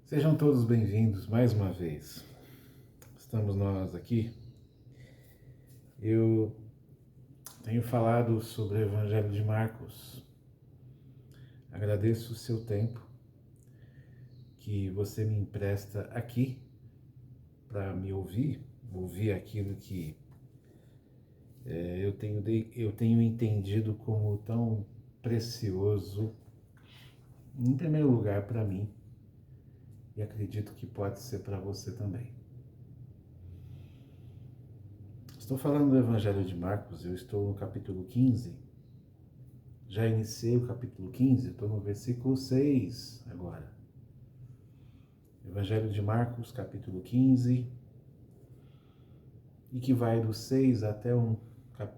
Sejam todos bem-vindos mais uma vez. Estamos nós aqui. Eu tenho falado sobre o Evangelho de Marcos. Agradeço o seu tempo que você me empresta aqui para me ouvir aquilo que eu tenho entendido como tão precioso, em primeiro lugar para mim, e acredito que pode ser para você também. Estou falando do Evangelho de Marcos, eu estou no capítulo 15. Já iniciei o capítulo 15, estou no versículo 6 agora. Evangelho de Marcos, capítulo 15, e que vai do 6 até o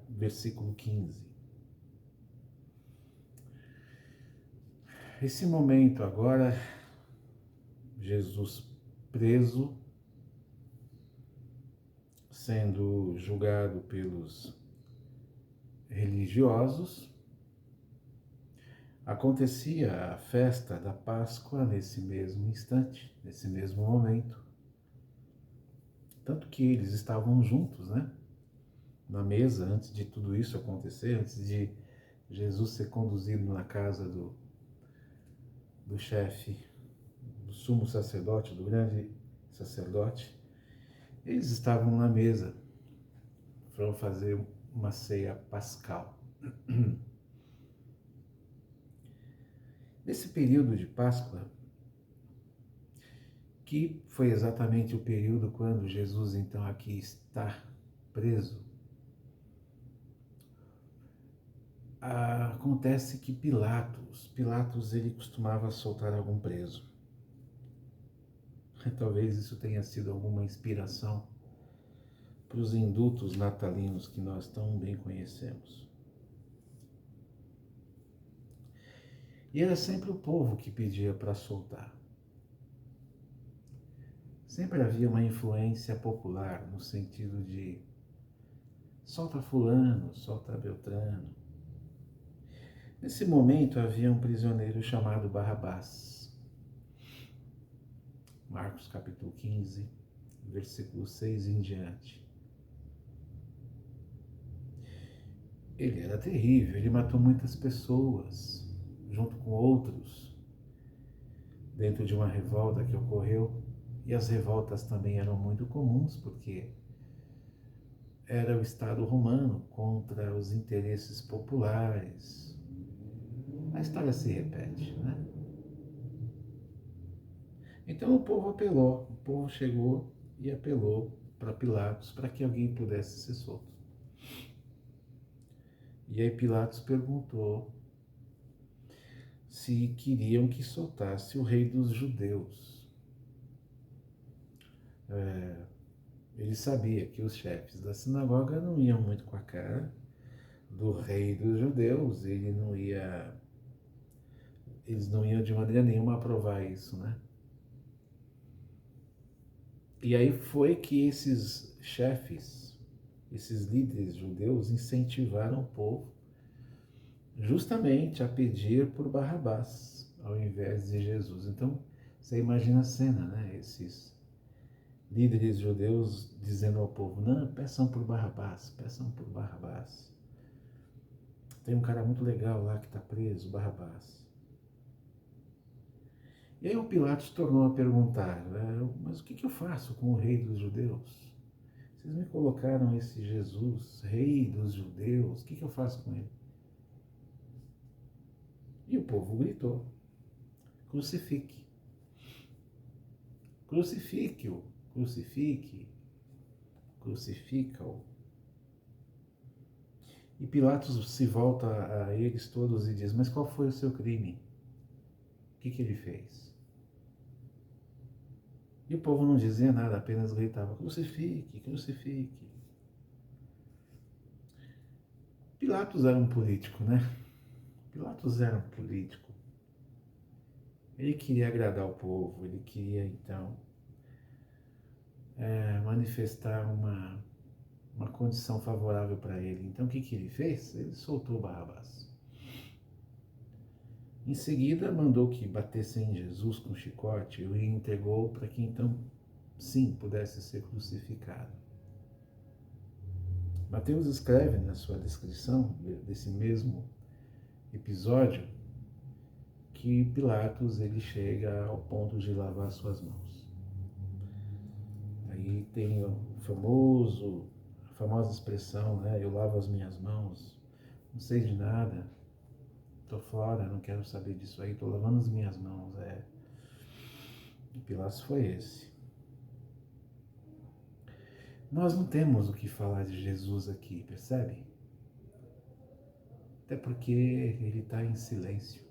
versículo 15. Esse momento agora, Jesus preso, sendo julgado pelos religiosos, acontecia a festa da Páscoa nesse mesmo instante, nesse mesmo momento. Tanto que eles estavam juntos, né? Na mesa, antes de tudo isso acontecer, antes de Jesus ser conduzido na casa do chefe, do sumo sacerdote, do grande sacerdote, eles estavam na mesa, foram fazer uma ceia pascal. Nesse período de Páscoa, que foi exatamente o período quando Jesus então aqui está preso, acontece que Pilatos ele costumava soltar algum preso. Talvez isso tenha sido alguma inspiração para os indultos natalinos que nós tão bem conhecemos. E era sempre o povo que pedia para soltar. Sempre havia uma influência popular no sentido de solta fulano, solta Beltrano. Nesse momento havia um prisioneiro chamado Barrabás. Marcos capítulo 15, versículo 6 em diante. Ele era terrível, ele matou muitas pessoas, junto com outros, dentro de uma revolta que ocorreu. E as revoltas também eram muito comuns, porque era o Estado romano contra os interesses populares. A história se repete, né? Então o povo chegou e apelou para Pilatos para que alguém pudesse ser solto. E aí Pilatos perguntou se queriam que soltasse o rei dos judeus. Ele sabia que os chefes da sinagoga não iam muito com a cara do rei dos judeus, eles não iam de maneira nenhuma aprovar isso, né? E aí foi que esses chefes, esses líderes judeus incentivaram o povo justamente a pedir por Barrabás, ao invés de Jesus. Então, você imagina a cena, né? Esses líderes judeus dizendo ao povo, não, peçam por Barrabás, peçam por Barrabás. Tem um cara muito legal lá que está preso, Barrabás. E aí o Pilatos tornou a perguntar, mas o que eu faço com o rei dos judeus? Vocês me colocaram esse Jesus, rei dos judeus, o que eu faço com ele? E o povo gritou, crucifique, crucifique-o, crucifique, crucifica-o. E Pilatos se volta a eles todos e diz, mas qual foi o seu crime? O que ele fez? E o povo não dizia nada, apenas gritava, crucifique, crucifique. Pilatos era um político, né? Pilatos era um político. Ele queria agradar o povo, ele queria então manifestar uma condição favorável para ele. Então o que ele fez? Ele soltou Barrabás. Em seguida, mandou que batessem em Jesus com chicote e o entregou para que então, sim, pudesse ser crucificado. Mateus escreve na sua descrição desse mesmo episódio que Pilatos ele chega ao ponto de lavar suas mãos. Aí tem a famosa expressão, né? Eu lavo as minhas mãos, não sei de nada, estou fora, não quero saber disso aí, estou lavando as minhas mãos. O Pilatos foi esse. Nós não temos o que falar de Jesus aqui, percebe? Até porque ele está em silêncio.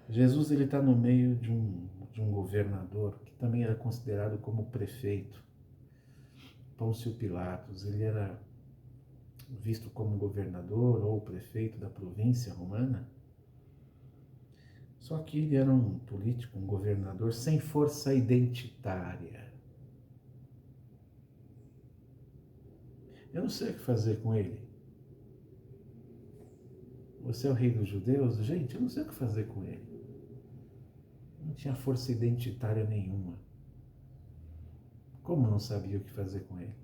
Jesus ele está no meio de um governador que também era considerado como prefeito. Pôncio Pilatos, ele era visto como governador ou prefeito da província romana. Só que ele era um político, um governador sem força identitária. Eu não sei o que fazer com ele. Você é o rei dos judeus? Gente, eu não sei o que fazer com ele. Não tinha força identitária nenhuma. Como não sabia o que fazer com ele?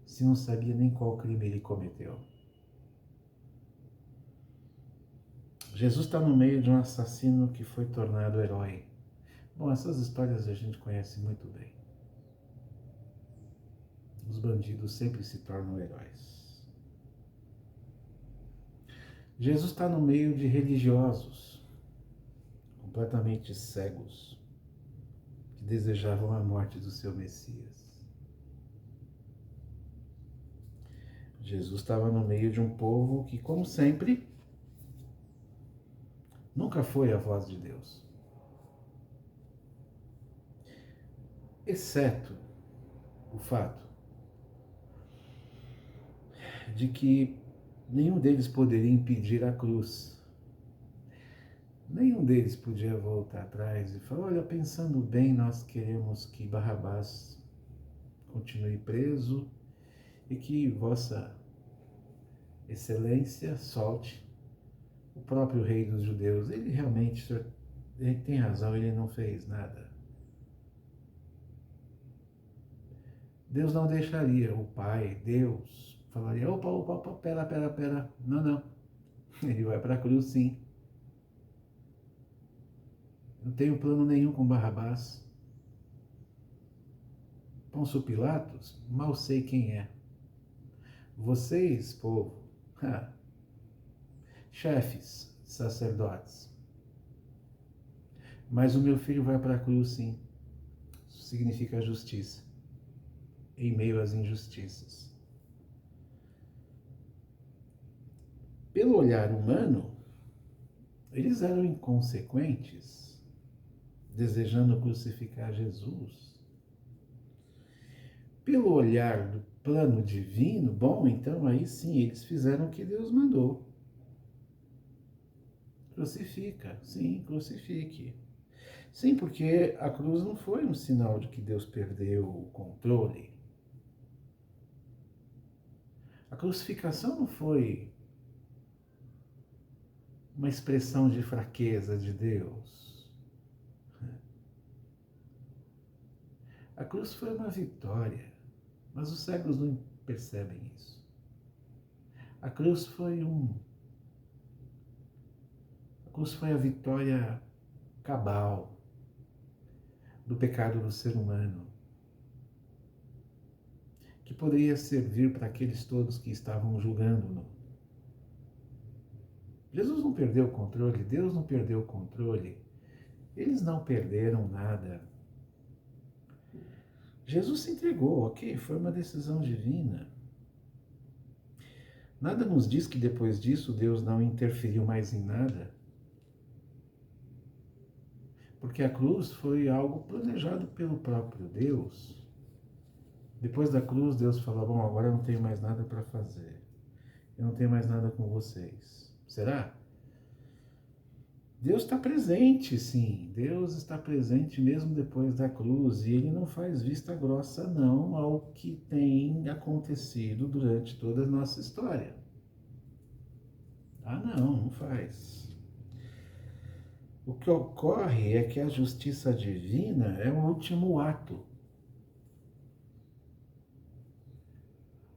Se não sabia nem qual crime ele cometeu. Jesus está no meio de um assassino que foi tornado herói. Bom, essas histórias a gente conhece muito bem. Os bandidos sempre se tornam heróis. Jesus está no meio de religiosos, completamente cegos, que desejavam a morte do seu Messias. Jesus estava no meio de um povo que, como sempre, nunca foi a voz de Deus. Exceto o fato de que nenhum deles poderia impedir a cruz. Nenhum deles podia voltar atrás e falar, olha, pensando bem, nós queremos que Barrabás continue preso e que Vossa Excelência solte o próprio rei dos judeus. Ele realmente, ele tem razão, ele não fez nada. Deus não deixaria, o Pai, Deus, falaria, opa, pera, não, ele vai para a cruz sim. Não tenho plano nenhum com Barrabás. Pôncio Pilatos, mal sei quem é. Vocês, povo, chefes, sacerdotes. Mas o meu filho vai para a cruz sim. Isso significa justiça, em meio às injustiças. Pelo olhar humano, eles eram inconsequentes, desejando crucificar Jesus. Pelo olhar do plano divino, bom, então aí sim, eles fizeram o que Deus mandou. Crucifica, sim, crucifique. Sim, porque a cruz não foi um sinal de que Deus perdeu o controle. A crucificação não foi uma expressão de fraqueza de Deus. A cruz foi uma vitória, mas os cegos não percebem isso. A cruz foi a vitória cabal do pecado do ser humano, que poderia servir para aqueles todos que estavam julgando-no. Jesus não perdeu o controle, Deus não perdeu o controle, eles não perderam nada. Jesus se entregou, ok, foi uma decisão divina. Nada nos diz que depois disso Deus não interferiu mais em nada. Porque a cruz foi algo planejado pelo próprio Deus. Depois da cruz, Deus falou, bom, agora eu não tenho mais nada para fazer. Eu não tenho mais nada com vocês. Será? Deus está presente, sim. Deus está presente mesmo depois da cruz. E Ele não faz vista grossa, não, ao que tem acontecido durante toda a nossa história. Ah, não faz. O que ocorre é que a justiça divina é o último ato.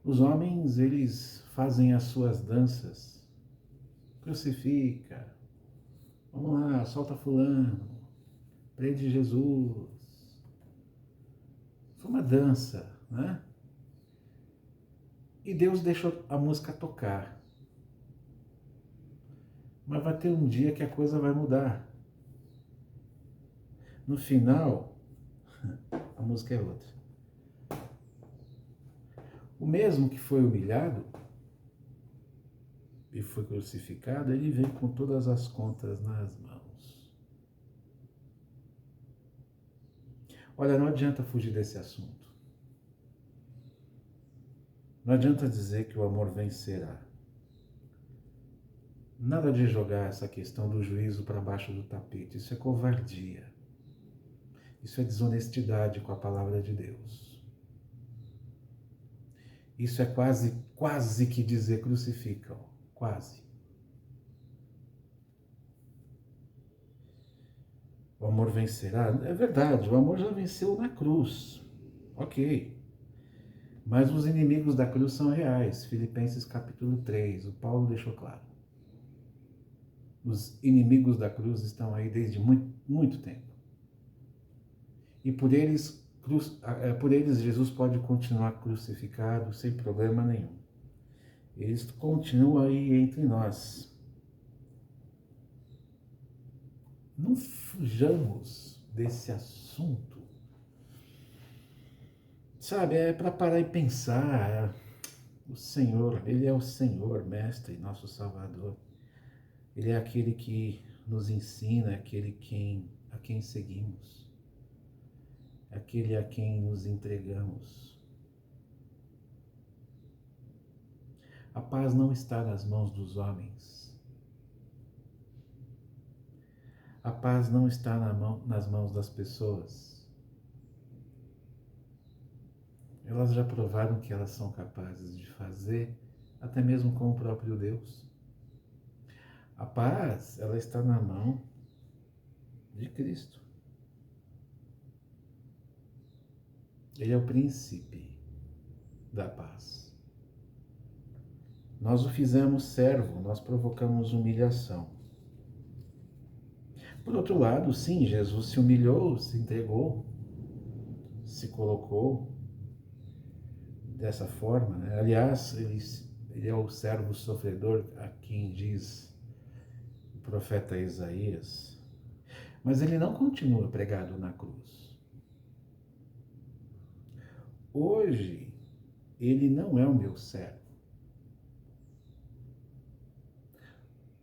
Os homens, eles fazem as suas danças. Crucifica. Vamos lá, solta fulano. Prende Jesus. Foi uma dança, né? E Deus deixou a música tocar. Mas vai ter um dia que a coisa vai mudar. No final, a música é outra. O mesmo que foi humilhado e foi crucificado, ele vem com todas as contas nas mãos. Olha, não adianta fugir desse assunto. Não adianta dizer que o amor vencerá. Nada de jogar essa questão do juízo para baixo do tapete. Isso é covardia. Isso é desonestidade com a palavra de Deus. Isso é quase que dizer crucificam. Quase. O amor vencerá? É verdade, o amor já venceu na cruz. Ok. Mas os inimigos da cruz são reais. Filipenses capítulo 3, o Paulo deixou claro. Os inimigos da cruz estão aí desde muito tempo. E por eles Jesus pode continuar crucificado sem problema nenhum. Eles continuam aí entre nós. Não fujamos desse assunto. Sabe, é para parar e pensar. O Senhor, Ele é o Senhor, Mestre, nosso Salvador. Ele é aquele que nos ensina, é aquele a quem seguimos, é aquele a quem nos entregamos. A paz não está nas mãos dos homens. A paz não está nas mãos das pessoas. Elas já provaram que elas são capazes de fazer, até mesmo com o próprio Deus. A paz, ela está na mão de Cristo. Ele é o príncipe da paz. Nós o fizemos servo, nós provocamos humilhação. Por outro lado, sim, Jesus se humilhou, se entregou, se colocou dessa forma, né? Aliás, ele é o servo sofredor a quem diz o profeta Isaías. Mas ele não continua pregado na cruz. Hoje, ele não é o meu servo.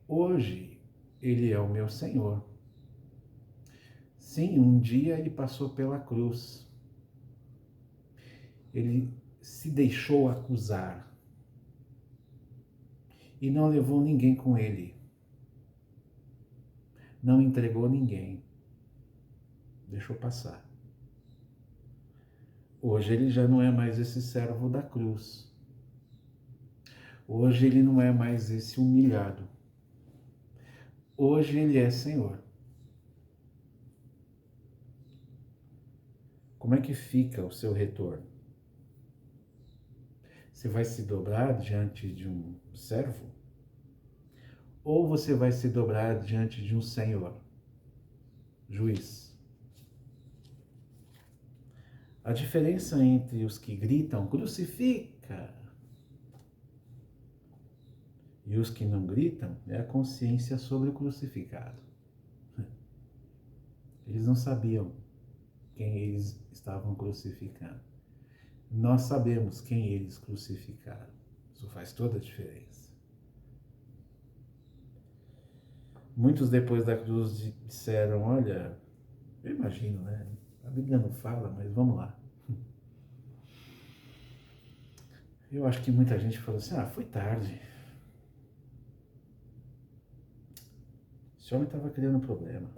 Hoje, ele é o meu Senhor. Sim, um dia ele passou pela cruz. Ele se deixou acusar e não levou ninguém com ele. Não entregou ninguém. Deixou passar. Hoje ele já não é mais esse servo da cruz. Hoje ele não é mais esse humilhado. Hoje ele é Senhor. Como é que fica o seu retorno? Você vai se dobrar diante de um servo? Ou você vai se dobrar diante de um Senhor, juiz? A diferença entre os que gritam crucifica e os que não gritam é a consciência sobre o crucificado. Eles não sabiam quem eles estavam crucificando. Nós sabemos quem eles crucificaram. Isso faz toda a diferença. Muitos depois da cruz disseram, olha, eu imagino, né? A Bíblia não fala, mas vamos lá. Eu acho que muita gente falou assim, foi tarde. Esse homem estava criando problema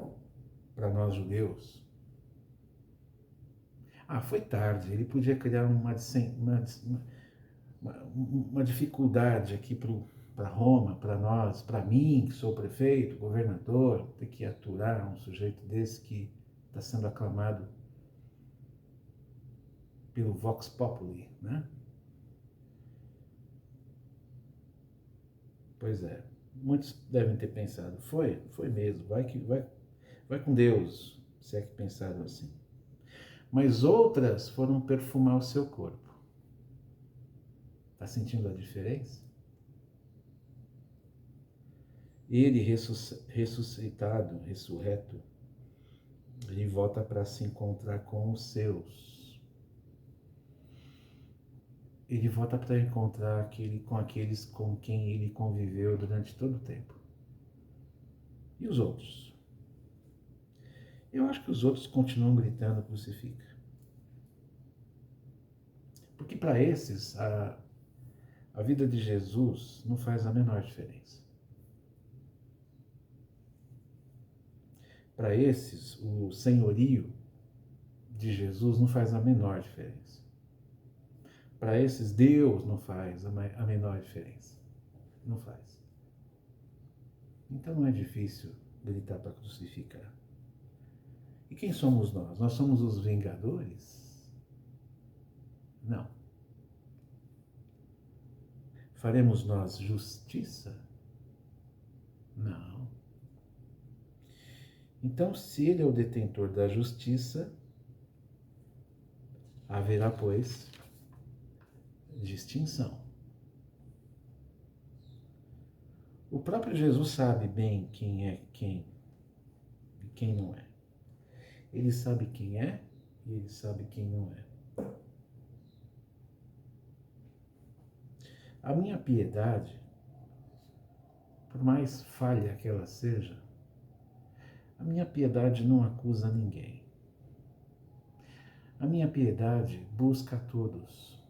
para nós judeus. Foi tarde, ele podia criar uma dificuldade aqui para para Roma, para nós, para mim, que sou prefeito, governador, ter que aturar um sujeito desse que está sendo aclamado pelo Vox Populi, né? Pois é, muitos devem ter pensado, foi mesmo, vai com Deus, se é que pensaram assim. Mas outras foram perfumar o seu corpo. Está sentindo a diferença? Ele ressuscitado, ressurreto, ele volta para se encontrar com os seus. Ele volta para encontrar com aqueles com quem ele conviveu durante todo o tempo. E os outros? Eu acho que os outros continuam gritando crucifica. Porque para esses, a vida de Jesus não faz a menor diferença. Para esses, o senhorio de Jesus não faz a menor diferença. Para esses, Deus não faz a menor diferença. Não faz. Então não é difícil gritar para crucificar. E quem somos nós? Nós somos os vingadores? Não. Faremos nós justiça? Não. Então, se ele é o detentor da justiça, haverá, pois, distinção. O próprio Jesus sabe bem quem é quem e quem não é. Ele sabe quem é e ele sabe quem não é. A minha piedade, por mais falha que ela seja, a minha piedade não acusa ninguém. A minha piedade busca a todos.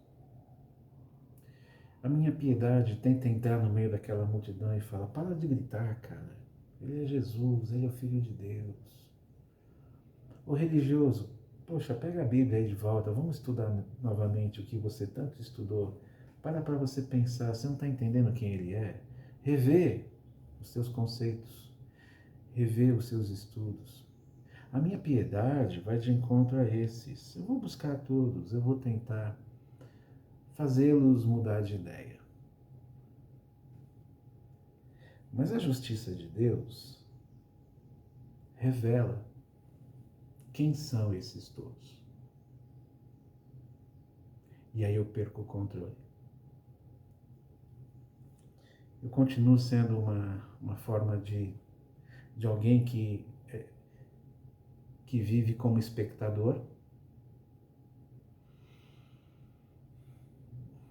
A minha piedade tenta entrar no meio daquela multidão e fala, para de gritar, cara. Ele é Jesus, ele é o Filho de Deus. O religioso, poxa, pega a Bíblia aí de volta, vamos estudar novamente o que você tanto estudou. Para você pensar, você não está entendendo quem ele é? Rever os seus conceitos, rever os seus estudos. A minha piedade vai de encontro a esses. Eu vou buscar todos, eu vou tentar fazê-los mudar de ideia. Mas a justiça de Deus revela quem são esses todos. E aí eu perco o controle. Eu continuo sendo uma forma de alguém que vive como espectador,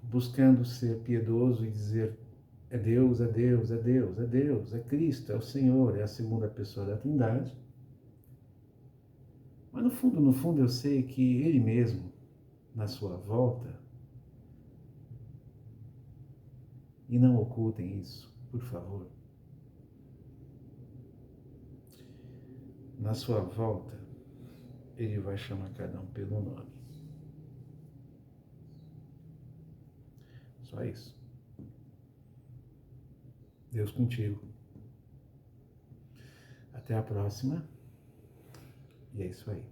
buscando ser piedoso e dizer é Deus, é Deus, é Deus, é Deus, é Cristo, é o Senhor, é a segunda pessoa da Trindade. Mas no fundo eu sei que Ele mesmo, na sua volta, e não ocultem isso, por favor, na sua volta, Ele vai chamar cada um pelo nome. Só isso. Deus contigo. Até a próxima. E é isso aí.